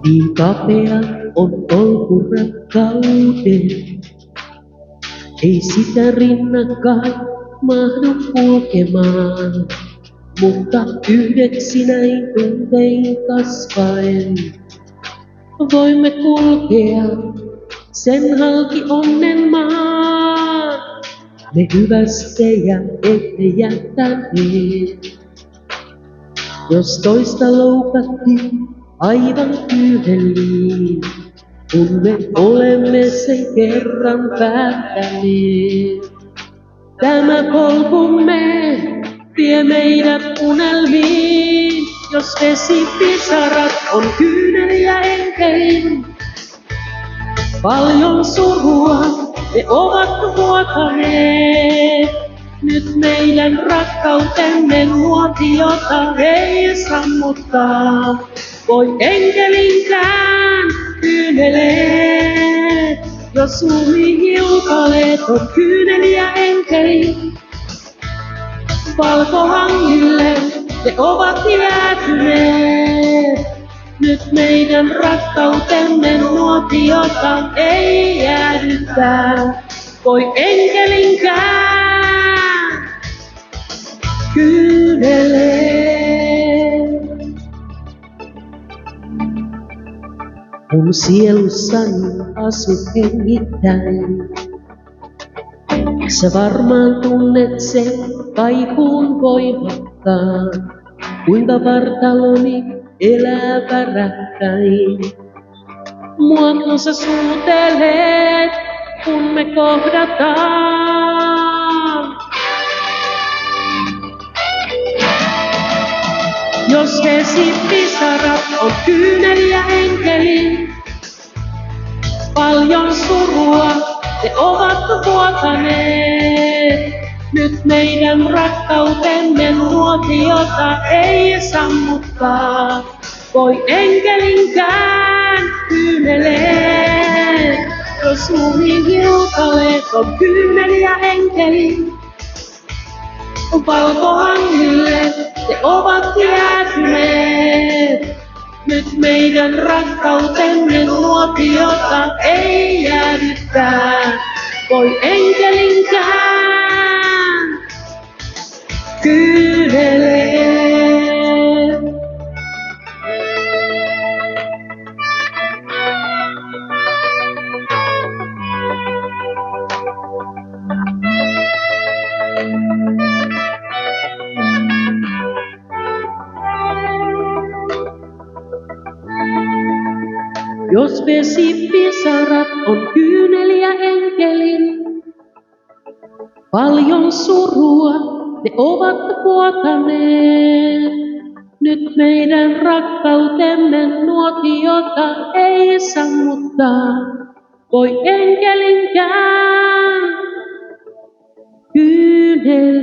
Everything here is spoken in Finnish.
Niin kapea on polku rakkauden, ei sitä rinnakkain mahdu kulkemaan. Mutta yhdeksi näin tuntein kasvaen voimme kulkea sen halki onnen maan. Me hyvästejä ette jättäneet, jos toista loukattiin aivan kyydeliin, kun me olemme sen kerran päättäneet. Tämä polkumme vie meidät unelmiin, jos vesipisarat on kyyneliä enkelin. Paljon surua ne ovat vuotaneet, nyt meidän rakkautemme nuotiota ei sammuttaa. Voi enkelinkään kyyneleet, jos lumihiukaleet on kyyneliä enkelin. Valkohangille ne ovat jäätyneet, nyt meidän rakkautemme nuotiota ei jäädyttää. Voi enkelinkään kyynelee. Mun sielussani asut hengittäin, sä varmaan tunnet sen kaikuun voimakkaan, kuinka vartaloni elää värähtäin. Muoto sä suutelet, kun me kohdataan. Jos vesipisarat on kyyneliä enkelin, paljon surua ne ovat vuotaneet. Nyt meidän rakkautemme nuotiota ei sammuttaa. Voi enkelinkään kyynelee, jos lumihiukaleet on kyyneliä enkelin. Valkohangille ne ovat jäätyneet. Nyt meidän rakkautemme nuotiota ei jäädyttää. Voi enkelinkään kyynelee. Jos vesipisarat on kyyneliä enkelin, paljon surua ne ovat vuotaneet. Nyt meidän rakkautemme nuotiota ei sammuttaa. Voi enkelinkään kyyneleet.